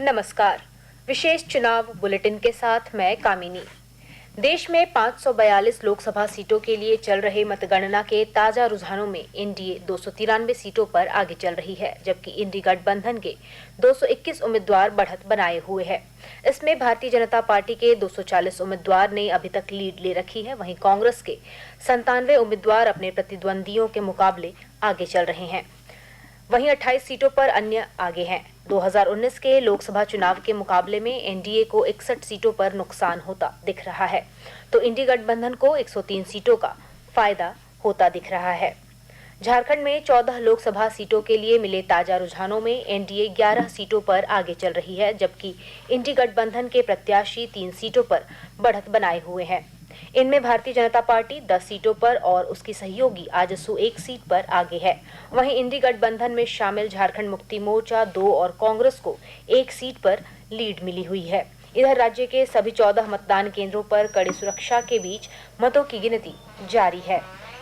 नमस्कार। विशेष चुनाव बुलेटिन के साथ मैं कामिनी। देश में 542 लोकसभा सीटों के लिए चल रहे मतगणना के ताजा रुझानों में एनडीए 293 सीटों पर आगे चल रही है, जबकि इंडी गठबंधन के 221 उम्मीदवार बढ़त बनाए हुए हैं। इसमें भारतीय जनता पार्टी के 240 उम्मीदवार ने अभी तक लीड ले रखी है, वहीं कांग्रेस के 97 उम्मीदवार अपने प्रतिद्वंदियों के मुकाबले आगे चल रहे हैं। वहीं 28 सीटों पर अन्य आगे हैं। 2019 के लोकसभा चुनाव के मुकाबले में एनडीए को 61 सीटों पर नुकसान होता दिख रहा है, तो इंडी गठबंधन को 103 सीटों का फायदा होता दिख रहा है। झारखंड में 14 लोकसभा सीटों के लिए मिले ताजा रुझानों में एनडीए 11 सीटों पर आगे चल रही है, जबकि इंडी गठबंधन के प्रत्याशी 3 सीटों पर बढ़त बनाए हुए हैं। इनमें भारतीय जनता पार्टी 10 सीटों पर और उसकी सहयोगी आजसू 1 सीट पर आगे है। वहीं इंडी गठबंधन में शामिल झारखंड मुक्ति मोर्चा 2 और कांग्रेस को 1 सीट पर लीड मिली हुई है। इधर राज्य के सभी 14 मतदान केंद्रों पर कड़ी सुरक्षा के बीच मतों की गिनती जारी है।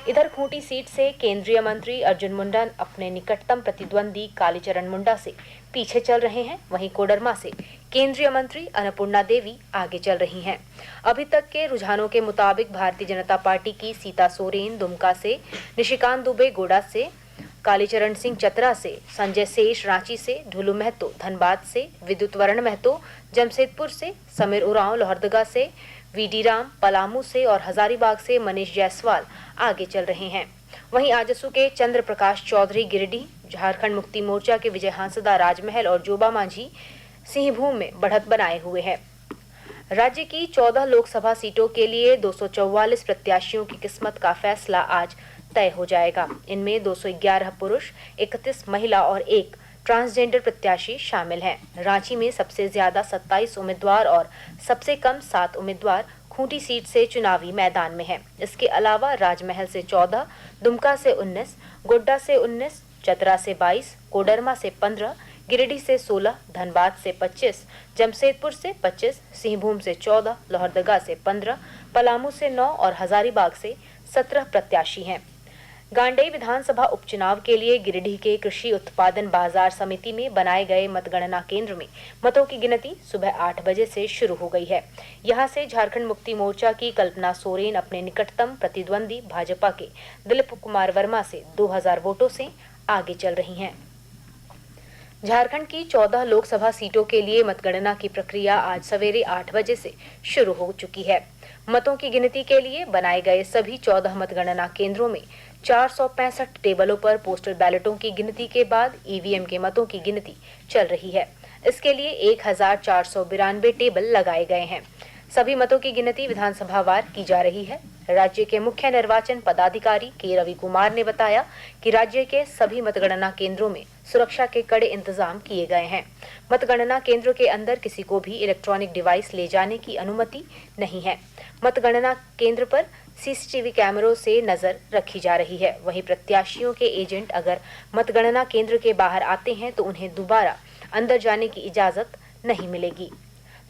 इधर खूंटी सीट से केंद्रीय मंत्री अर्जुन मुंडा अपने निकटतम प्रतिद्वंदी कालीचरण मुंडा से पीछे चल रहे हैं। वहीं कोडरमा से केंद्रीय मंत्री अन्नपूर्णा देवी आगे चल रही हैं। अभी तक के रुझानों के मुताबिक भारतीय जनता पार्टी की सीता सोरेन दुमका से, निशिकांत दुबे गोडा से, कालीचरण सिंह चतरा से, संजय शेष रांची से, ढुलू महतो धनबाद से, विद्युत वरण महतो जमशेदपुर से, समीर उरांव लोहरदगा से, वीडी राम पलामू से और हजारीबाग से मनीष जायसवाल आगे चल रहे हैं। वहीं आजसू के चंद्र प्रकाश चौधरी गिरिडीह, झारखंड मुक्ति मोर्चा के विजय हांसदा राजमहल और जोबा मांझी सिंहभूम में बढ़त बनाए हुए हैं। राज्य की 14 लोकसभा सीटों के लिए 244 प्रत्याशियों की किस्मत का फैसला आज तय हो जाएगा। इनमें 211 पुरुष, 31 महिला और 1 ट्रांसजेंडर प्रत्याशी शामिल हैं। रांची में सबसे ज्यादा 27 उम्मीदवार और सबसे कम 7 उम्मीदवार खूंटी सीट से चुनावी मैदान में हैं। इसके अलावा राजमहल से 14, दुमका से 19, गोड्डा से 19, चतरा से 22, कोडरमा से 15, गिरिडीह से 16, धनबाद से 25, जमशेदपुर से 25, सिंहभूम से 14, लोहरदगा से 15, पलामू से 9 और हजारीबाग से 17 प्रत्याशी हैं। गांडेय विधानसभा उपचुनाव के लिए गिरिडीह के कृषि उत्पादन बाजार समिति में बनाए गए मतगणना केंद्र में मतों की गिनती सुबह 8 बजे से शुरू हो गई है। यहां से झारखंड मुक्ति मोर्चा की कल्पना सोरेन अपने निकटतम प्रतिद्वंदी भाजपा के दिलीप कुमार वर्मा से 2000 वोटों से आगे चल रही हैं। झारखंड की 14 लोकसभा सीटों के लिए मतगणना की प्रक्रिया आज सवेरे 8 बजे से शुरू हो चुकी है। मतों की गिनती के लिए बनाए गए सभी 14 मतगणना केंद्रों में 465 टेबलों पर पोस्टल बैलेटों की गिनती के बाद ईवीएम के मतों की गिनती चल रही है। इसके लिए 1492 टेबल लगाए गए हैं। सभी मतों की गिनती विधानसभावार की जा रही है। राज्य के मुख्य निर्वाचन पदाधिकारी के रवि कुमार ने बताया कि राज्य के सभी मतगणना केंद्रों में सुरक्षा के कड़े इंतजाम किए गए हैं। मतगणना केंद्र के अंदर किसी को भी इलेक्ट्रॉनिक डिवाइस ले जाने की अनुमति नहीं है। मतगणना केंद्र पर सीसीटीवी कैमरों से नजर रखी जा रही है। वहीं प्रत्याशियों के एजेंट अगर मतगणना केंद्र के बाहर आते हैं तो उन्हें दोबारा अंदर जाने की इजाजत नहीं मिलेगी।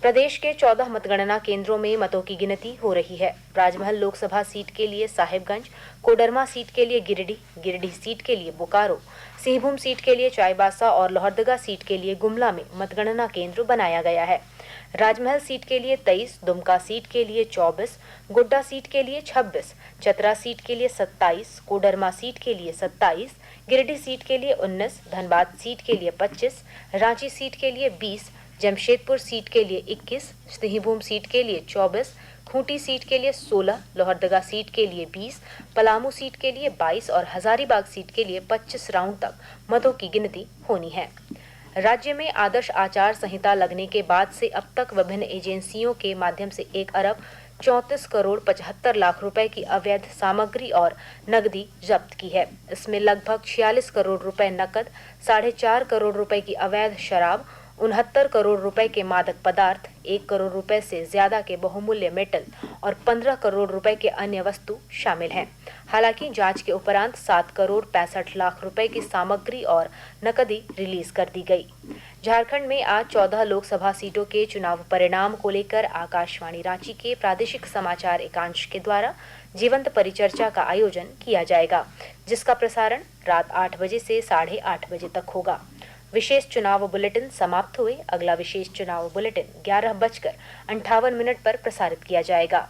प्रदेश के 14 मतगणना केंद्रों में मतों की गिनती हो रही है। राजमहल लोकसभा सीट के लिए साहिबगंज, कोडरमा सीट के लिए गिरिडीह, गिरिडीह सीट के लिए बोकारो, सिंहभूम सीट के लिए चाईबासा और लोहरदगा सीट के लिए गुमला में मतगणना केंद्र बनाया गया है। राजमहल सीट के लिए 23, दुमका सीट के लिए 24, गोड्डा सीट के लिए 26, चतरा सीट के लिए 27, कोडरमा सीट के लिए 27, गिरिडीह सीट के लिए 19, धनबाद सीट के लिए 25, रांची सीट के लिए 20, जमशेदपुर सीट के लिए 21, सिंहभूम सीट के लिए 24, खूंटी सीट के लिए 16, लोहरदगा सीट के लिए 20, पलामू सीट के लिए 22 और हजारीबाग सीट के लिए 25 राउंड तक मतों की गिनती होनी है। राज्य में आदर्श आचार संहिता लगने के बाद से अब तक विभिन्न एजेंसियों के माध्यम से 1 अरब 34 करोड़ 75 लाख रुपए की अवैध सामग्री और नकदी जब्त की है। इसमें लगभग 46 करोड़ रुपए नकद, 4.5 करोड़ रुपए की अवैध शराब, 69 करोड़ रुपए के मादक पदार्थ, 1 करोड़ रुपए से ज्यादा के बहुमूल्य मेटल और 15 करोड़ रुपए के अन्य वस्तु शामिल हैं। हालांकि जांच के उपरांत 7 करोड़ 65 लाख रुपए की सामग्री और नकदी रिलीज कर दी गई। झारखंड में आज 14 लोकसभा सीटों के चुनाव परिणाम को लेकर आकाशवाणी रांची के प्रादेशिक समाचार एकांश के द्वारा जीवंत परिचर्चा का आयोजन किया जाएगा, जिसका प्रसारण रात 8 बजे से 8:30 बजे तक होगा। विशेष चुनाव बुलेटिन समाप्त हुए। अगला विशेष चुनाव बुलेटिन 11:58 पर प्रसारित किया जाएगा।